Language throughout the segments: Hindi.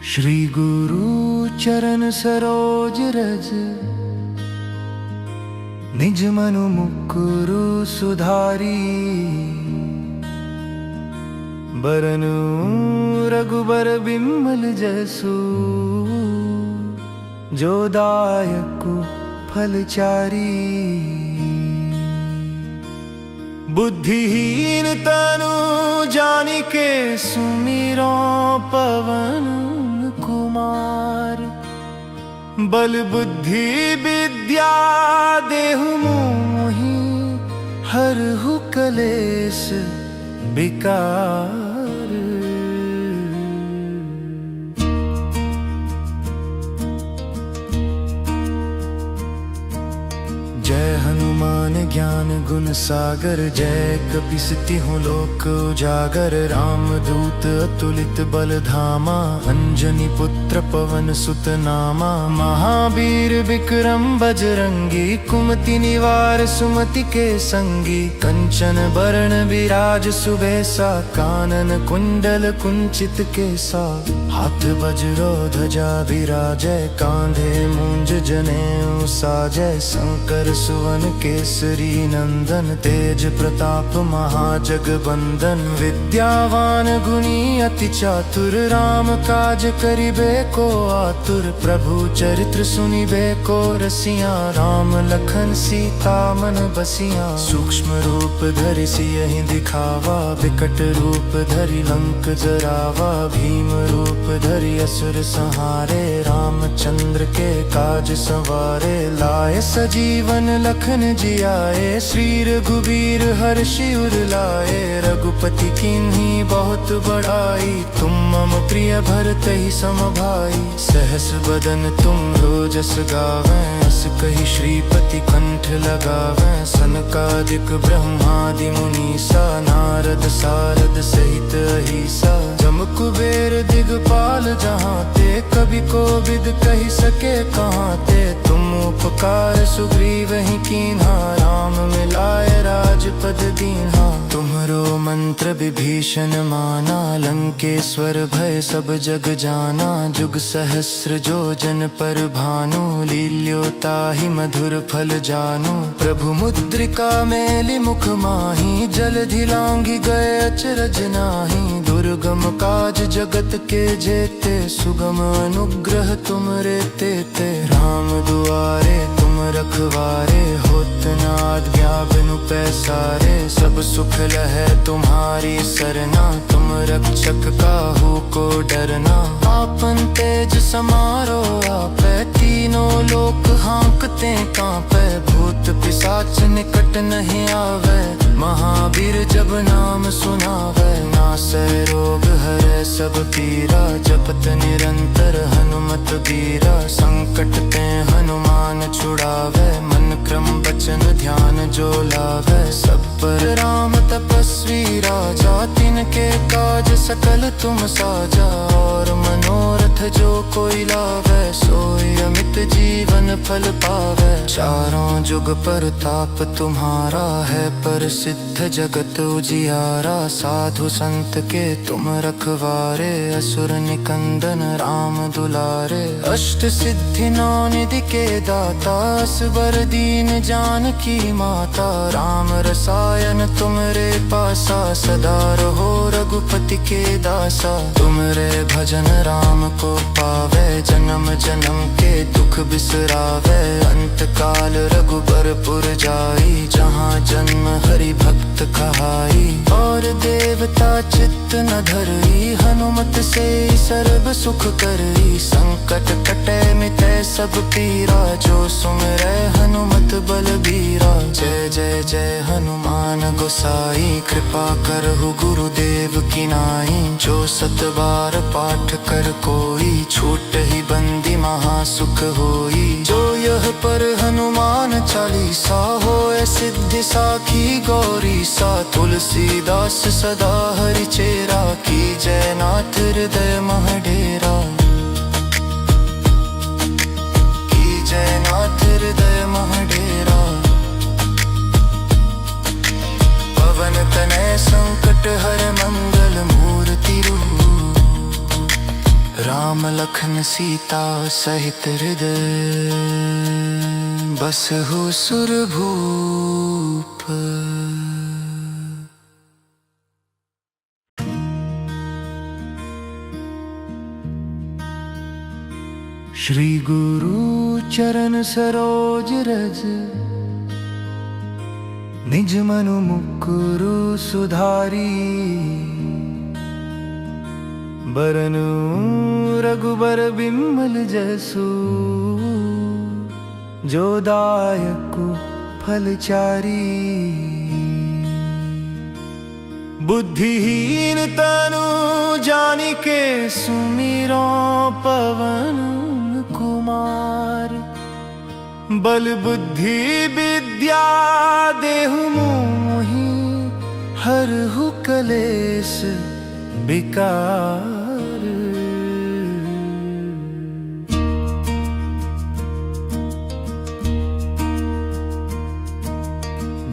श्री गुरु चरण सरोज रज, निज मनु मुकुरु सुधारी। बरनु रघुबर बिमल जसु, जो दायकु फलचारी। बुद्धिहीन तनु जानिके सुमिरो पवन कुमार। बल बुद्धि विद्या देहु मोहि, हरहु कलेश विकार। जय हनुमान ज्ञान गुण सागर, जय कपीसति हूँ लोक उजागर। राम दूत अतुलित बल धामा, अंजनी पुत्र पवन सुत नामा। महावीर विक्रम बजरंगी, कुमति निवार सुमति के संगी। कंचन बरण विराज सुबेसा, कानन कुंडल कुंचित केसा। हाथ वज्रो ध्वजा विराजय, कांधे मूंज जनेऊ साजय। शंकर सुवन केसरी नंदन, तेज प्रताप महाजगबंदन। विद्यावान गुणी अति चातुर, राम काज करिबे को आतुर। प्रभु चरित्र सुनिबे को रसिया, राम लखन सीता मन बसिया। सूक्ष्म रूप धरि सियहि दिखावा, विकट रूप धरि लंक जरावा। भीम रूप धरि असुर संहारे, रामचंद्र के काज संवारे। लाए सजीवन लखन जियाए, श्री रघुबीर हर्षि उर लाए। रघुपति कीन्ही बहुत बड़ाई, तुम मम प्रिय भरतहि सम भाई। सहस बदन तुम रोजस गावें, अस कहि श्रीपति कंठ लगावें। सनकादिक ब्रह्मादि मुनीसा, नारद सारद सहित अहिसा। जम कुबेर दिगपाल जहाँ ते, कवि कोविद कहि सके कहाँ ते। तुम उपकार सुग्रीव ही कीन्हा, राम मिलाए राजपद दीन्हा। तुम्हरो मंत्र विभीषण माना, लंकेश्वर भय सब जग जाना। जुग सहस्र जो जन पर भानु, लील्योताहि मधुर फल जानू। प्रभु मुद्रिका मेलि मुख माही, जलधि लांघि गए अचरज नाही। दुर्गम काज जगत के जेते, सुगम अनुग्रह तुमरे तेते। राम दुआरे तुम रखवारे, होत न आज्ञा बिनु पैसारे। सब सुख लहै तुम्हारी सरना, तुम रक्षक काहू को डरना। आपन तेज समारो आपै, तीनों लोक हाँकते कांपै। भूत पिशाच निकट नहीं आवे, महावीर जब नाम सुनावे। नासै रोग हरै सब पीरा, जपत निरंतर हनुमत बीरा। संकट ते हनुमान छुड़ावे, मन क्रम वचन ध्यान जो लावे। सब पर राम तपस्वी राजा, तिनके काज सकल तुम साजा। और मनोरथ जो कोई लावे, सोई अमित जीवन फल पावे। चारों जुग परताप तुम्हारा है, प्रसिद्ध जगत उजियारा। साधु संत के तुम रखवारे, असुर निकंदन राम दुलारे। अष्ट सिद्धि नौ निधि के दाता, असबर दीन जानकी माता। राम रसायन तुमरे पासा, सदा रहो रघुपति के दासा। तुमरे भजन राम को पावे, जन्म जन्म के दुख बिसरावे। अंत काल रघुबर पुर जाई, जहाँ जन्म हरि भक्त कहाई। और देवता चित्त न धरई, हनुमत से सर्व सुख करई। संकट कटे मिटै सब पीरा, जो सुमिरै हनुमत बलबीरा। जय जय जय हनुमान गोसाई, कृपा करहु गुरुदेव की नाई। जो सत बार पाठ कर कोई, छूट ही बंदी महासुख होई। जो यह पर हनुमान चालीसा, होए सिद्धि साखी गौरी सा। तुलसीदास सदा हरि चेरा, की जय नाथ हृदय मह डेरा। की जय नाथ हृदय मह डेरा। पवन तनय संकट हर मंगल मूर्ति रूप। राम राम लखन सीता सहित हृदय बसहु सुरभूप। श्री गुरु चरण सरोज रज निज मनु मुकुरु सुधारी। बरनु रघुबर बिमल जसु जो दायकु फलचारी। बुद्धिहीन तनु जानिके सुमिरो पवन कुमार। बल बुद्धि विद्या देहु मोहि हरहु कलेश विकार।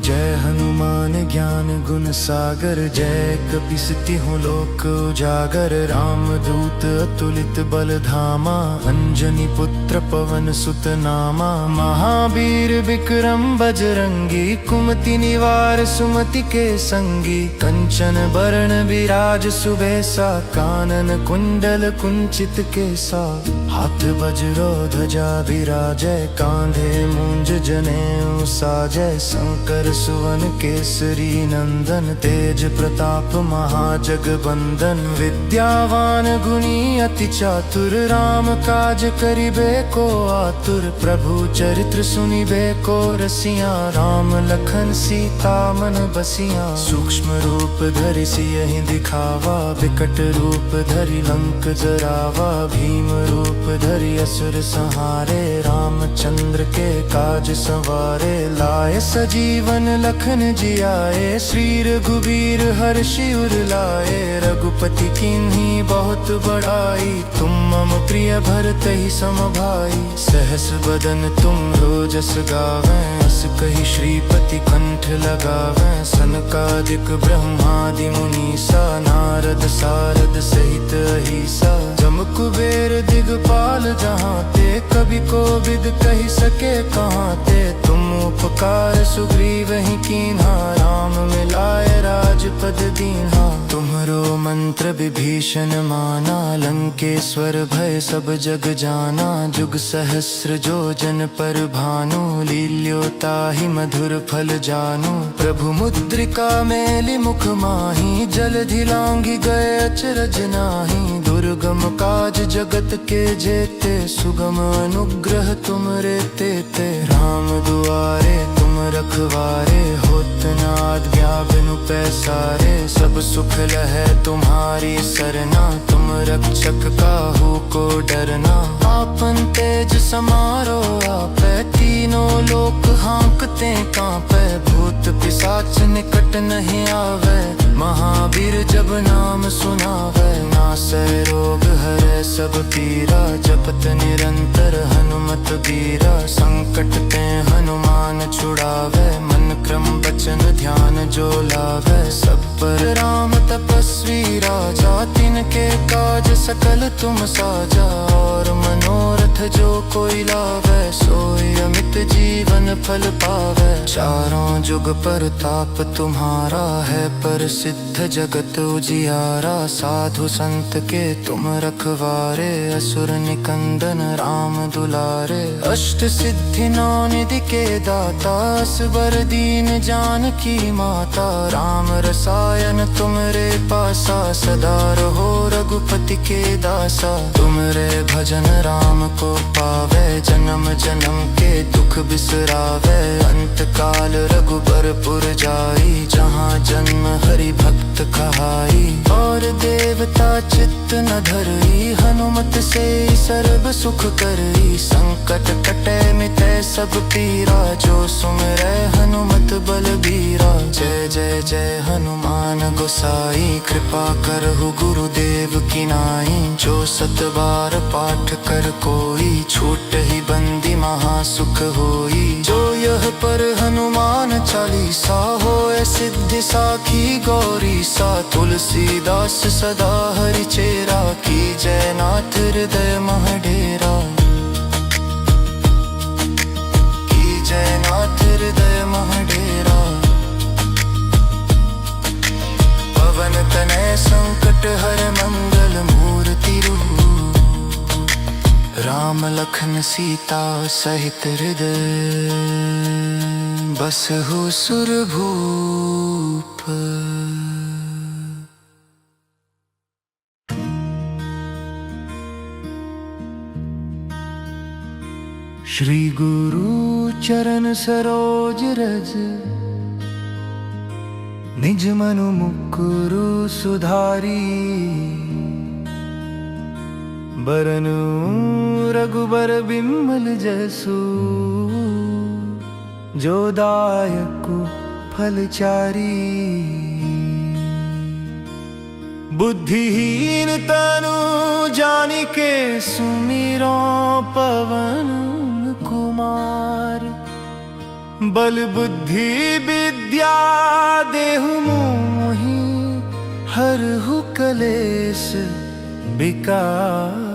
जय हनुमान ज्ञान गुण सागर जय कपीस तिहुँ लोक उजागर। राम दूत अतुलित बल धामा अंजनी पुत्र पवन सुत नामा। महावीर विक्रम बजरंगी कुमति निवार सुमति के संगी। कंचन बरण विराज सुबेसा कानन कुंडल कुंचित केसा। हाथ वज्रो ध्वजा विराजय कांधे मूंज जनेऊ साजय। शंकर सुवन केसरी नंदन तेज प्रताप महाजगबंदन। विद्यावान गुणी अति चातुर राम काज करिबे को आतुर। प्रभु चरित्र सुनिबे को रसिया राम लखन सीता मन बसिया। सूक्ष्म रूप धरि सियहि दिखावा विकट रूप धरि लंक जरावा। भीम रूप धरि असुर संहारे रामचंद्र के काज संवारे। लाए सजीवन लखन जियाए श्री रघुबीर हर्षि उर लाए। रघुपति कीन्ही बहुत बड़ाई तुम मम प्रिय भरतहि सम भाई। सहस बदन तुम रोजस गावें अस कहि श्रीपति कंठ लगावें। सनकादिक ब्रह्मादि मुनीसा नारद सारद सहित अहिसा। जम कुबेर दिगपाल जहाँ ते कभी कोविद कहि सके कहाँ ते। तुम उपकार सुग्रीव ही कीन्हा राम मिलाए राजपद दीन्हा। तुम्हरो मंत्र विभीषण माना लंकेश्वर भय सब जग जाना। जुग सहस्र जो जन पर भानु लील्योताहि मधुर फल जानू। प्रभु मुद्रिका मेलि मुख माही जलधि लांघि गए अचरज नाही। दुर्गम काज जगत के जेते सुगम अनुग्रह तुमरे तेते। राम दुआरे तुम रखवारे होत न आज्ञा बिनु पैसारे। सब सुख लहै तुम्हारी सरना तुम रक्षक काहू को डरना। आपन तेज समारो आपै तीनों लोक हाँकते कांपै। भूत पिशाच निकट नहीं आवे महावीर जब नाम सुनावे। नासै रोग हरै सब पीरा जपत निरंतर हनुमत बीरा। संकट ते हनुमान छुड़ावे मन क्रम वचन ध्यान जो लावे। सब पर राम तपस्वी राजा तिनके काज सकल तुम साजा। और मनोरथ जो कोई लावे सोई अमित जीवन फल पावे। चारों जुग परताप तुम्हारा है प्रसिद्ध जगत उजियारा। साधु संत के तुम रखवारे असुर निकंदन राम दुलारे। अष्ट सिद्धि नौ निधि के दाता असबर दीन जानकी माता। राम रसायन तुमरे पासा सदा रहो रघुपति के दासा। तुमरे भजन राम को पावे जन्म जन्म के दुख बिसरावे। अंत काल रघुबरपुर जाई जहाँ जन्म हरि भक्त कहाई। और देवता चित्त न धरई हनुमत से सर्व सुख करई। संकट कटे मिटै सब पीरा जो सुमिरै हनुमत बलबीरा। जय जय जय हनुमान गोसाई कृपा करहु गुरुदेव की नाई। जो सत बार पाठ कर कोई छूटहि बंदी महासुख होई। जो यह पर हनुमान चालीसा होए सिद्धि साखी गौरी सा। तुलसीदास सदा हरि चेरा, की जय नाथ हृदय महडेरा, की जय नाथ हृदय महडेरा। पवन तनय संकट हर मंगल मूर्ति रूप, राम लखन सीता सहित हृदय बसहु सुरभूप। श्री गुरु चरण सरोज रज, निज मनु मुकुरु सुधारी। बरनु रघुबर बिमल जसु, जो दायकु फलचारी। बुद्धिहीन तनु जानिके सुमिरो पवन कुमार। बल बुद्धि विद्या देहु मोहि, हरहु कलेश विकार।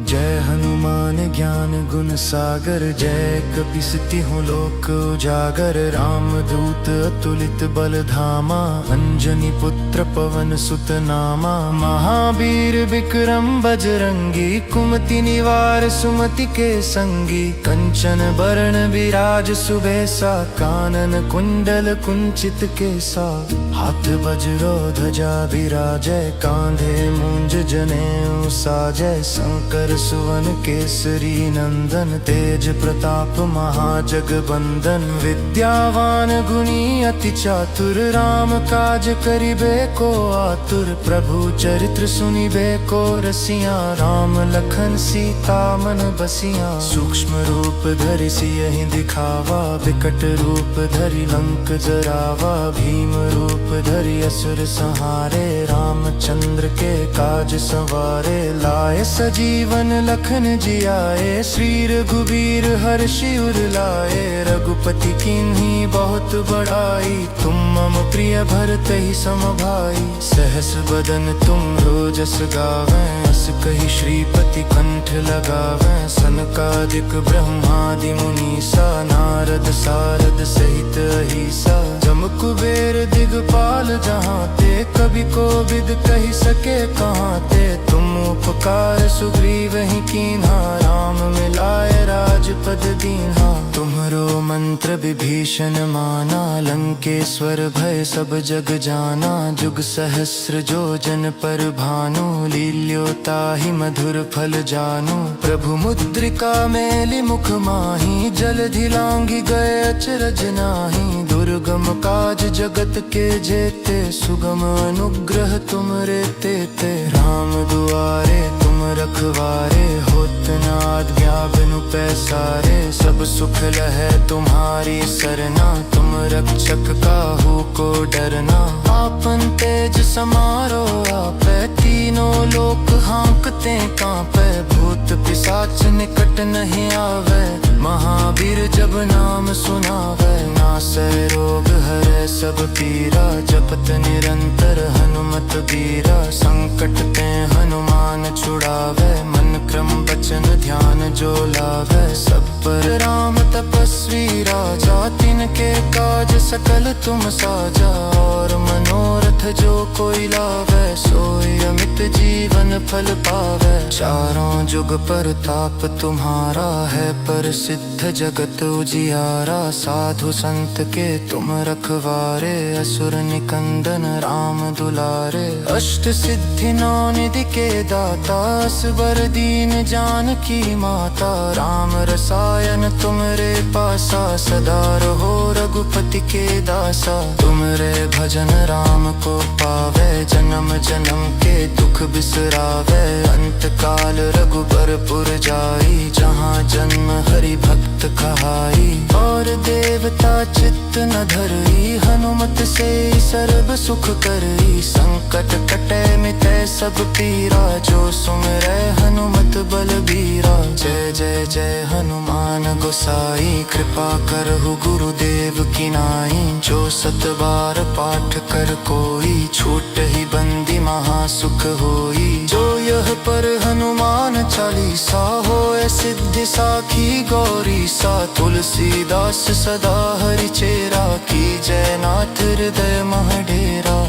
जय हनुमान ज्ञान गुण सागर, जय कपीस तिहुँ लोक उजागर। राम दूत अतुलित बल धामा, अंजनी पुत्र पवन सुत नामा। महावीर विक्रम बजरंगी, कुमति निवार सुमति के संगी। कंचन बरन विराज सुबेसा, कानन कुंडल कुंचित केसा। हाथ वज्रो ध्वजा विराजै, कांधे मूंज जनेऊ साजै। शंकर सुवन केसरी नंदन, तेज प्रताप महाजगबंदन। विद्यावान गुणी अति चातुर, राम काज करिबे को आतुर। प्रभु चरित्र सुनिबे को रसिया, राम लखन सीता मन बसिया। सूक्ष्म रूप धरि सियहि दिखावा, विकट रूप धरि लंक जरावा। भीम रूप धरि असुर संहारे, रामचंद्र के काज संवारे। लाए सजीवन लखन जियाए, श्री रघुबीर हर्षि उर लाए। रघुपति कीन्ही बहुत बड़ाई, तुम मम प्रिय भरतहि सम भाई। सहस बदन तुम रोजस गावें, अस कहि श्रीपति कंठ लगावें। सनकादिक ब्रह्मादि मुनीसा, नारद सारद सहित अहिसा। जम कुबेर दिगपाल जहांते, कवि कोविद कहि सके कहांते। तुम उपकार सुग्रीवहि कीन्हा, राम मिलाए राजपद दीन्हा। तुम्हरो मंत्र विभीषण माना, लंकेश्वर भय सब जग जाना। जुग सहस्र जो जन पर भानु, लील्योताहि मधुर फल जानू। प्रभु मुद्रिका मेलि मुख माहि, जलधि लांघि गए अचरज नाहि। दुर्गम काज जगत के जेते, सुगम अनुग्रह तुमरे तेते। राम दुआरे तुम रखवारे, होत न आज्ञा बिनु पैसारे। सब सुख लहै तुम्हारी सरना, तुम रक्षक काहू को डरना। आपन तेज समारो आपै, तीनों लोक हाँकते कांपै। भूत पिशाच निकट नहीं आवे, महावीर जब नाम सुनावे। नासै रोग हरै सब पीरा, जपत निरंतर हनुमत बीरा। संकट ते हनुमान छुड़ावे, मन क्रम वचन ध्यान जो लावे। सब पर राम तपस्वी राजा, तिनके काज सकल तुम साजा। और मनोरथ जो कोई लावे, सोई अमित जीवन फल पावे। चारों जुग परताप तुम्हारा है, प्रसिद्ध जगत उजियारा। साधु संत के तुम रखवारे, असुर निकंदन राम दुलारे। अष्ट सिद्धि नौ निधि के दाता, असबर दीन जानकी माता। राम रसायन तुमरे पासा, सदा रहो रघुपति के दासा। तुमरे भजन राम को पावे, जन्म जन्म के दुख बिसरावे। अंत काल रघुबरपुर जाई, जहाँ जन्म हरि भक्त कहाई। और देवता चित्त न धरई, हनुमान हनुमत से सर्व सुख करई, संकट कटे मिटे सब पीरा, जो सुमिरै हनुमत बलबीरा। जय जय जय हनुमान गोसाई, कृपा करहु गुरुदेव की नाई, जो 7 बार पाठ कर कोई, छूटहि बंदी महासुख होई। जो यह पर हनुमान चालीसा, होए सिद्धि साखी गौरी सा, तुलसीदास सदा हरि चेरा, की जय नाथ हृदय मह डेरा,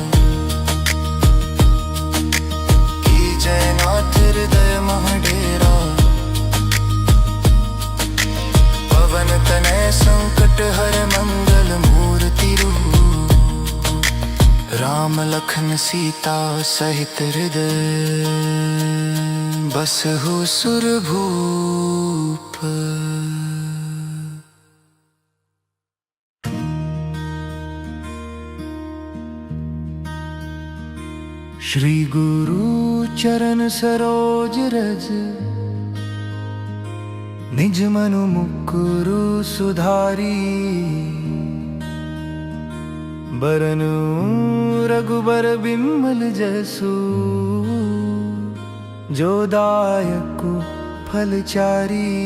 की जय नाथ हृदय मह डेरा। पवन तनय संकट हर मंगल मूर्ति रूप, राम लखन सीता सहित हृदय बसहु सुरभूप। श्री गुरु चरण सरोज रज, निज मनु मुकुरु सुधारी, बरनु रघुबर बिमल जसु, जो दायकु फलचारी।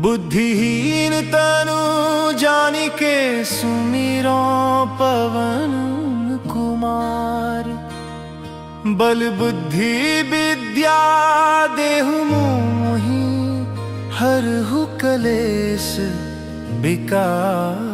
बुद्धिहीन तनु जानिके सुमिरो पवन कुमार, बल बुद्धि विद्या देहु मोहि, हरहु कलेश विकार।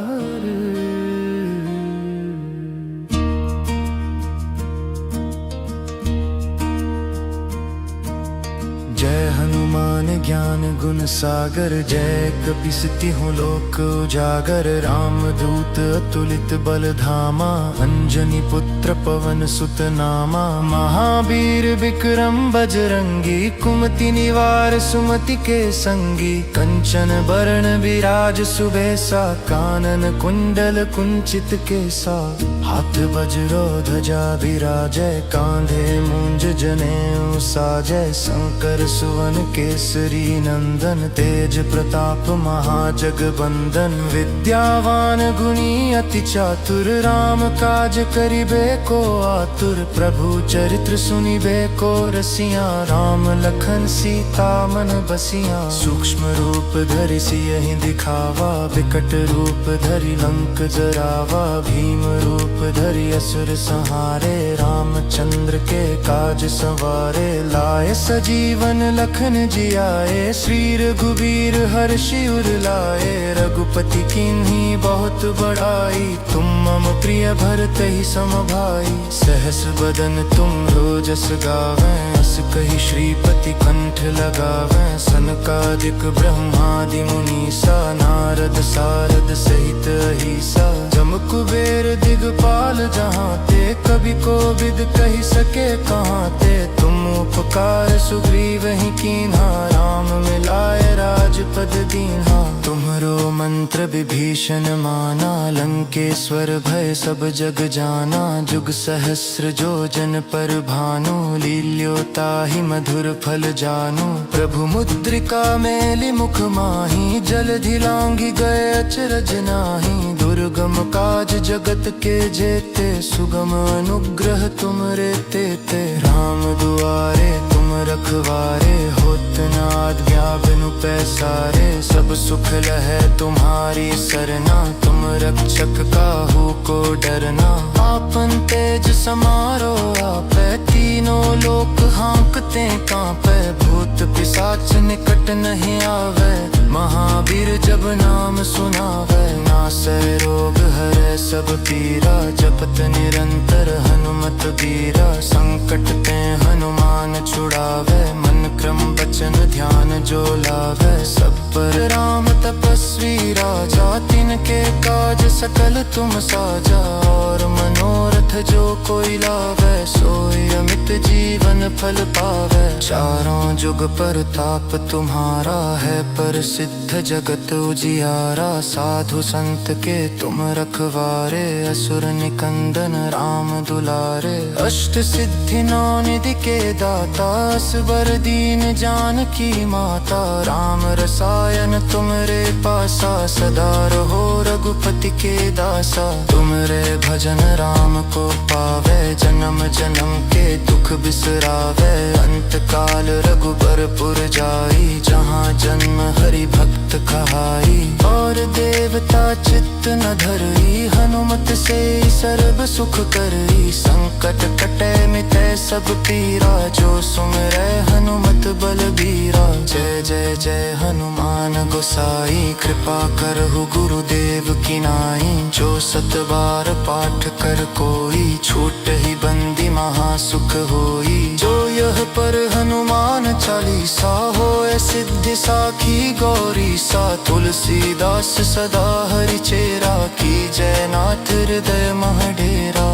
जय हनुमान ज्ञान गुण सागर, जय कपीस तिहुँ लोक उजागर। राम दूत अतुलित बल धामा, अंजनी पुत्र पवन सुत नामा। महावीर विक्रम बजरंगी, कुमति निवार सुमति के संगी। कंचन बरण विराज सुबेसा, कानन कुंडल कुंचित केसा। हाथ वज्रो ध्वजा विराजै, कांधे मूंज जनेऊ साजै। शंकर सुवन केसरी नंदन, तेज प्रताप महाजगबंदन। विद्यावान गुणी अति चातुर, राम काज करिबे को आतुर। प्रभु चरित्र सुनिबे को रसिया, राम लखन सीता मन बसिया। सूक्ष्म रूप धरि सियहि दिखावा, विकट रूप धरि लंक जरावा। भीम रूप धरि असुर संहारे, रामचंद्र के काज संवारे। लाए सजीवन लखन जियाए, श्री रघुबीर हर्षि उर लाए। रघुपति कीन्ही बहुत बड़ाई, तुम मम प्रिय भरतहि सम भाई। सहस बदन तुम रोजस गावें, अस कहि श्रीपति कंठ लगावें। सनकादिक ब्रह्मादि मुनीसा, नारद सारद सहित अहिसा। जम कुबेर दिगपाल जहाँ ते, कवि कोविद कहि सके कहाँ ते। तुम उपकार सुग्रीव ही कीन्हा, राम मिलाए राजपद दीन्हा। तुम्हरो मंत्र विभीषण माना, लंकेश्वर भय सब जग जाना। जुग सहस्र जो जन पर भानु, लील्यो ताहि मधुर फल जानु। प्रभु मुद्रिका मेलि मुख माहि, जलधि लांघि गए अचरज नाहि। दुर्गम काज जगत के जेते, सुगम अनुग्रह तुमरे तेते। राम दुआरे तुम रखवारे, होत न आज्ञा बिनु पैसारे। सब सुख लहै तुम्हारी सरना, तुम रक्षक काहू को डरना। आपन तेज समारो आपै, तीनों लोक हाँकते कांपै। भूत पिशाच निकट नहीं आवे, महावीर जब नाम सुनावे। नासै रोग हरै सब पीरा, जपत निरंतर हनुमत बीरा। संकट ते हनुमान छुड़ावे, मन क्रम वचन ध्यान जो लावे। सब पर राम तपस्वी राजा, तिनके काज सकल तुम साजा। और मनोरथ जो कोई लावे, सोई अमित जीवन फल पावे। चारों जुग परताप तुम्हारा है, प्रसिद्ध जगत उजियारा। साधु संत के तुम रखवारे, असुर निकंदन राम दुलारे। अष्ट सिद्धि नौ निधि के दाता, असबर दीन जानकी माता। राम रसायन तुमरे पासा, सदा रहो रघुपति के दासा। तुमरे भजन राम को पावे, जन्म जन्म के दुख बिसरावे। अंत काल रघुबरपुर जाई, जहाँ जन्म हरि भक्त कहाई। और देवता चित्त न धरई, हनुमत से सर्व सुख करई। संकट कटे मिटे सब पीरा, जो सुमिरै हनुमत बलबीरा। जय जय जय हनुमान गोसाई, कृपा करहु गुरुदेव की नाई। जो सत बार पाठ कर कोई, छूट ही बंदी महासुख होई। जो यह पर हनुमान चालीसा, होए सिद्धि साखी गौरी सा। तुलसीदास सदा हरि चेरा, की जय नाथ हृदय मह डेरा।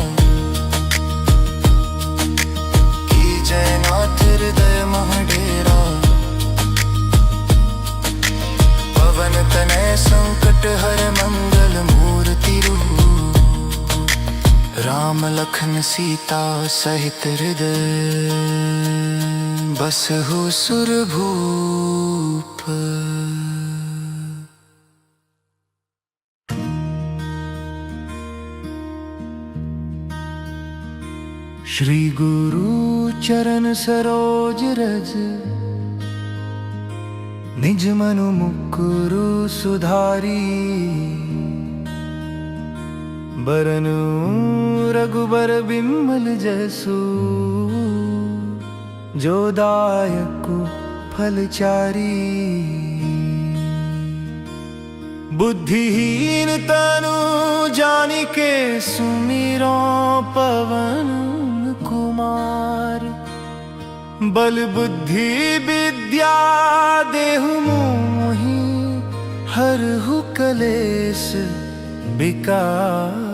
की जय नाथ हृदय मह डेरा। पवन तनय संकट हर मंगल मूर्ति रूप। राम लखन सीता सहित हृदय, बसहु सुरभूप। श्री गुरु चरण सरोज रज, निज मनु मुकुरु सुधारी। बरनु रघुबर बिमल जसु, जो दायकु फलचारी। बुद्धिहीन तनु जानिके, सुमिरो पवन कुमार। बल बुद्धि विद्या देहु मोहि, हरहु कलेश विकार।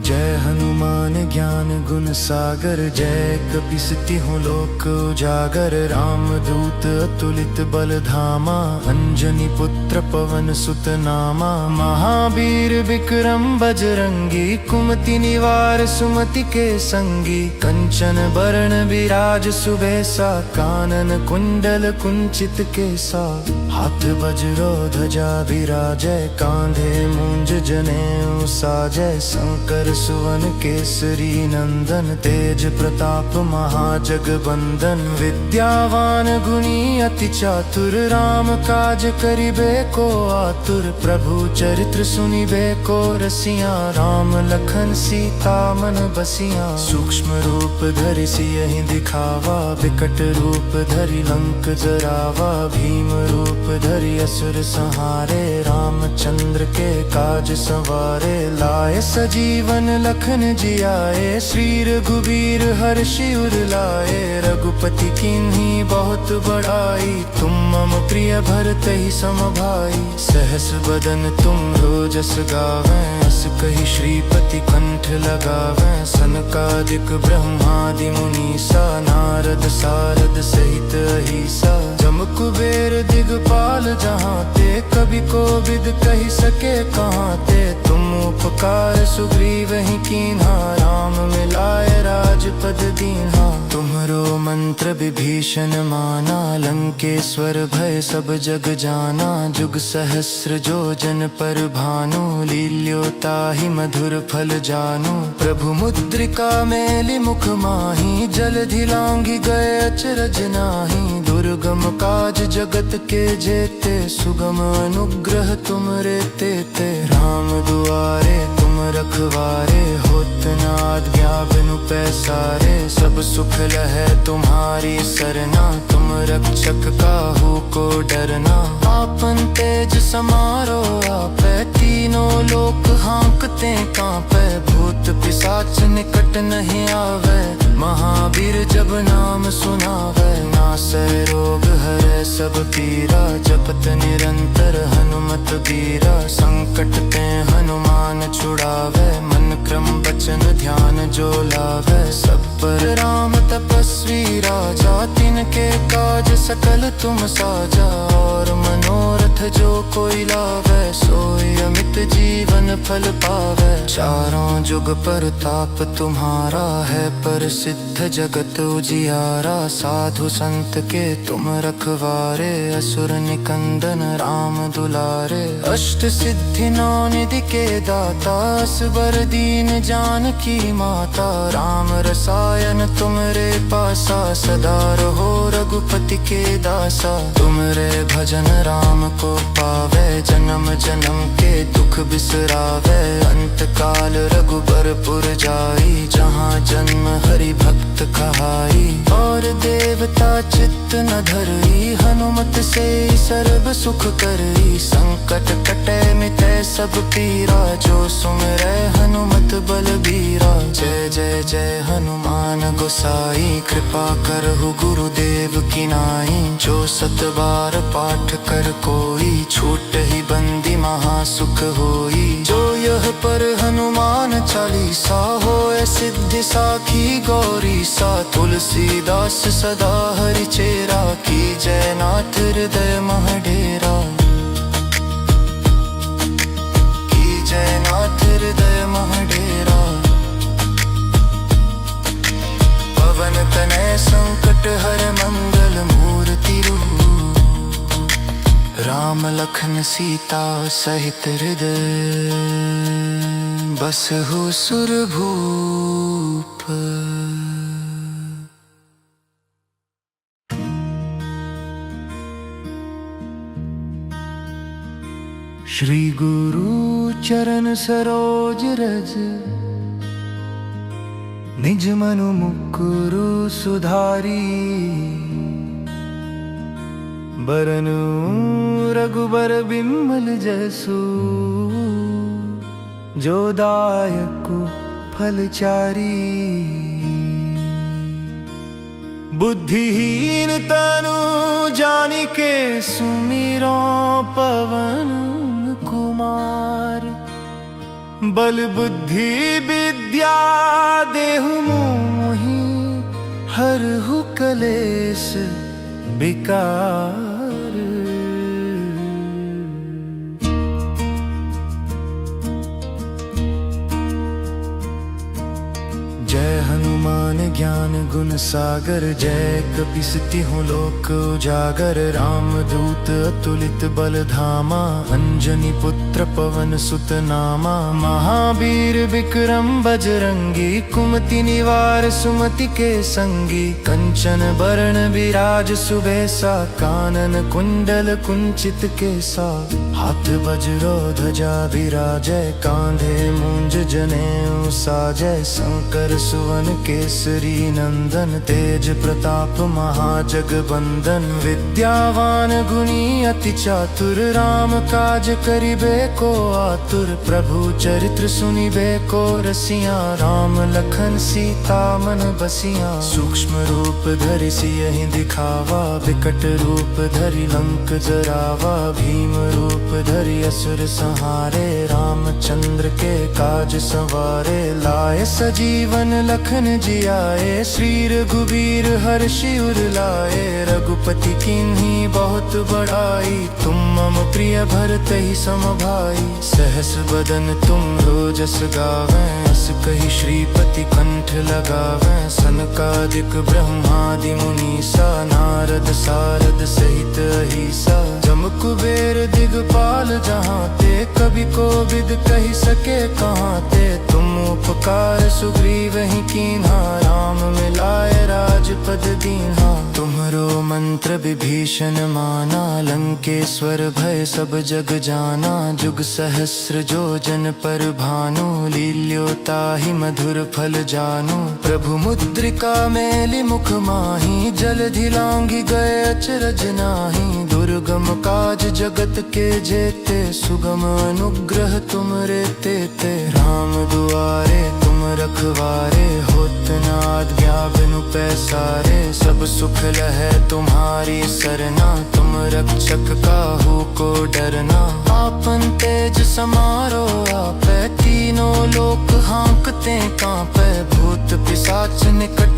जय हनुमान ज्ञान गुण सागर, जय कपीस तिहुँ लोक उजागर। राम दूत अतुलित बल धामा, अंजनी पुत्र पवन सुत नामा। महावीर विक्रम बजरंगी, कुमति निवार सुमति के संगी। कंचन बरन विराज सुबेसा, कानन कुंडल कुंचित केसा। हाथ वज्रो ध्वजा विराजय, कांधे मूंज जनेऊ साजय। शंकर सुवन केसरी नंदन, तेज प्रताप महाजगबंदन। विद्यावान गुणी अति चातुर, राम काज करिबे को आतुर। प्रभु चरित्र सुनिबे को रसिया, राम लखन सीता मन बसिया। सूक्ष्म रूप धरि सियहि दिखावा, विकट रूप धरि लंक जरावा। भीम रूप धरि असुर संहारे, रामचंद्र के काज संवारे। लाए सजीवन लखन जियाए, श्री रघुबीर हर्षि उर लाए। रघुपति कीन्ही बहुत बड़ाई, तुम मम प्रिय भरतहि सम भाई। सहस बदन तुम रोजस गावें, अस कहि श्रीपति कंठ लगावें। सनकादिक ब्रह्मादि मुनीसा, नारद सारद सहित अहिसा। जम कुबेर दिगपाल जहाँ ते, कवि कोविद कहि सके कहाँ ते। तुम उपकार सुग्रीव ही कीन्हा, राम मिलाए राजपद दीन्हा। तुम्हरो मंत्र विभीषण माना, लंकेश्वर भय सब जग जाना। जुग सहस्र जो जन पर भानु, लील्योताहि मधुर फल जानू। प्रभु मुद्रिका मेलि मुख माही, जलधि लांघि गए अचरज नाही। दुर्गम काज जगत के जेते, सुगम अनुग्रह तुमरे तेते। राम दुआरे तुम रखवारे, होत न आज्ञा बिनु पैसारे। सब सुख लहै तुम्हारी सरना, तुम रक्षक काहू को डरना। आपन तेज समारो आपै, तीनों लोक हाँकते कांपै। भूत पिशाच निकट नहीं आवे, महावीर जब नाम सुनावे। नासै रोग हरै सब पीरा, जपत निरंतर हनुमत बीरा। संकट ते हनुमान छुड़ावे, मन पराक्रम वचन ध्यान जो लावे, सब पर राम तपस्वी राजा, तिनके काज सकल तुम साजा। और मनोरथ जो कोई लावे, सोई अमित जीवन फल पावे। चारों जुग परताप तुम्हारा है, प्रसिद्ध जगत उजियारा। साधु संत के तुम रखवारे, असुर निकंदन राम दुलारे। अष्ट सिद्धि नौ निधि के दाता, असबर दीन जानकी माता। राम रसायन तुमरे पासा, सदा रहो रघुपति के दासा। तुमरे भजन राम को पावे, जन्म जन्म के दुख बिसरावे। अंत काल रघुबरपुर जाई, जहाँ जन्म हरि भक्त कहाई। और देवता चित्त न धरई, हनुमत से सर्व सुख करई। संकट कटे मिटे सब पीरा, जो सुमिरै हनुमत बलबीरा। जय जय जय हनुमान गोसाई, कृपा करहु गुरुदेव की नाई। जो सत बार पाठ कर कोई, छूटहि बंदी महासुख होई। जो यह पर हनुमान चालीसा, होए सिद्धि साखी गौरी सा। तुलसीदास सदा हरि चेरा, की जय नाथ हृदय मह डेरा। की जय नाथ हृदय मह डेरा। पवन तनय संकट हर मंगल मूर्ति रूप। राम लखन सीता सहित हृदय, बसहु सुरभूप। श्री गुरु चरण सरोज रज, निज मनु मुकुरु सुधारी। बरनु रघुबर बिमल जसु, जो दायकु फलचारी। बुद्धिहीन तनु जानिके, सुमिरो पवन कुमार। बल बुद्धि विद्या देहु मोहि, हरहु कलेश विकार। जय हनुमान ज्ञान गुण सागर, जय कपीस तिहुँ लोक उजागर। राम दूत अतुलित बल धामा, अंजनी पुत्र पवन सुत नामा। महावीर विक्रम बजरंगी, कुमति निवार सुमति के संगी। कंचन बरण विराज सुबेसा, कानन कुंडल कुंचित केसा। हाथ वज्रो ध्वजा विराजै, कांधे मूंज जनेऊ साजै। शंकर सुवन केसरी नंदन, तेज प्रताप महाजगबंदन। विद्यावान गुणी अति चातुर, राम काज करिबे को आतुर। प्रभु चरित्र सुनिबे को रसिया, राम लखन सीता मन बसिया। सूक्ष्म रूप धरि सियहि दिखावा, विकट रूप धरि लंक जरावा। भीम रूप धरि असुर संहारे, रामचंद्र के काज संवारे। लाए सजीवन लखन जियाए, श्री रघुबीर हर्षि उर लाए। रघुपति कीन्ही बहुत बड़ाई, तुम मम प्रिय भरतहि सम भाई। सहस बदन तुम रोजस गावें, अस कहि श्रीपति कंठ लगावें। सनकादिक ब्रह्मादि मुनीसा, नारद सारद सहित अहिसा। जम कुबेर दिगपाल जहाँते, कवि कोविद कहि सके कहाँते। तुम उपकार सुग्रीवहि कीन्हा, राम मिलाए राजपद दीन्हा। तुम्हरो मंत्र विभीषण माना, लंकेश्वर भय सब जग जाना। जुग सहस्र जो जन पर भानु, लील्योताहि मधुर फल जानू। प्रभु मुद्रिका मेलि मुख माहि, जलधि लांघि गए अचरज नाही। दुर्गम काज जगत के जेते, सुगम अनुग्रह तुमरे तेते। राम दुआरे तुम रखवारे, होत न आज्ञा बिनु पैसारे। सब सुख लहै तुम्हारी सरना, तुम रक्षक काहू को डरना। आपन तेज समारो आपै, तीनों लोक हाँक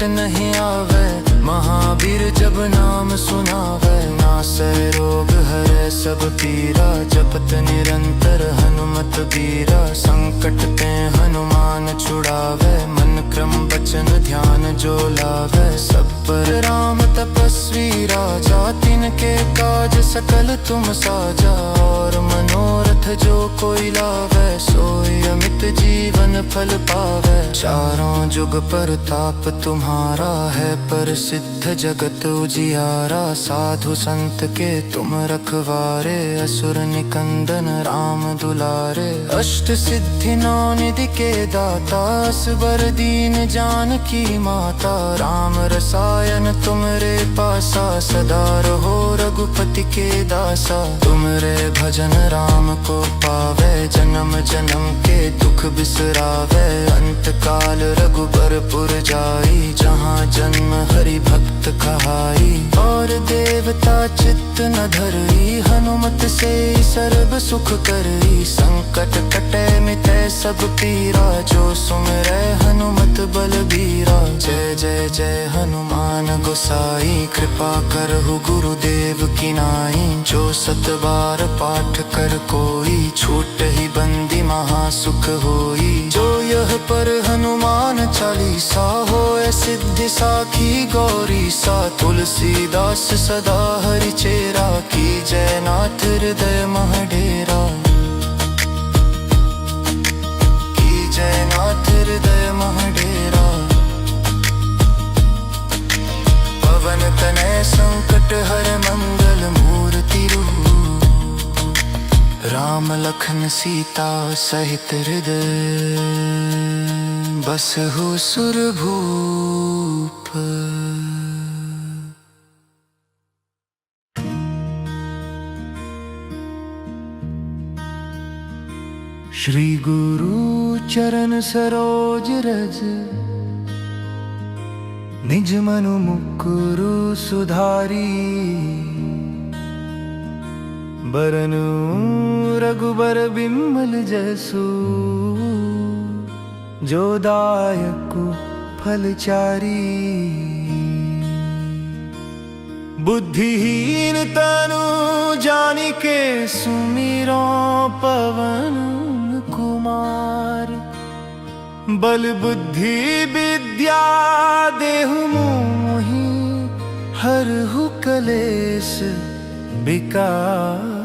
संकट नहीं आवे। महावीर जब नाम सुनावे, नासै रोग हरै सब पीरा। जपत निरंतर हनुमत बीरा, संकट ते हनुमान छुड़ावे। मन क्रम वचन ध्यान जो लावे, सब पर राम तपस्वी राजा। तिनके काज सकल तुम साजा, और मनोरथ जो कोई लावे। सोई अमित जीवन फल पावे, चारों जुग परताप तुम्हारा है। प्रसिद्ध जगत उजियारा, साधु संत के तुम रखवारे। असुर निकंदन राम दुलारे, अष्ट सिद्धि नौ निधि के दाता। असबर दीन जानकी माता, राम रसायन तुमरे पासा। सदा रहो रघुपति के दासा, तुमरे भजन राम को पावे। जन्म जन्म के दुख बिसरावे, अंत काल रघुबरपुर जाई। जहाँ जन्म हरि भक्त कहाई, और देवता चित्त न धरई। हनुमत से सर्व सुख करई, संकट कटे मिटे सब पीरा। जो सुमिरै हनुमत बलबीरा, जय जय जय हनुमान गोसाई। कृपा करहु गुरुदेव की नाई, जो सत बार पाठ कर कोई। छूट ही बंदी महासुख होई, जो यह पर हनुमान चालीसा। होए सिद्धि साखी गौरी सा, तुलसीदास सदा हरि चेरा। की जय नाथ हृदय मह डेरा, की जय नाथ हृदय मह डेरा। पवन तनय संकट हर मंगल मूर्ति रूप। राम लखन सीता सहित हृदय, बसहु सुरभूप। श्री गुरु चरण सरोज रज, निज मनु मुकुरु सुधारी। बरनु रघुबर बिमल जसु, जो दायकु फलचारी। बुद्धिहीन तनु जानिके, सुमिरो पवन कुमार। बल बुद्धि विद्या देहु मोहि, हरहु कलेश विकार।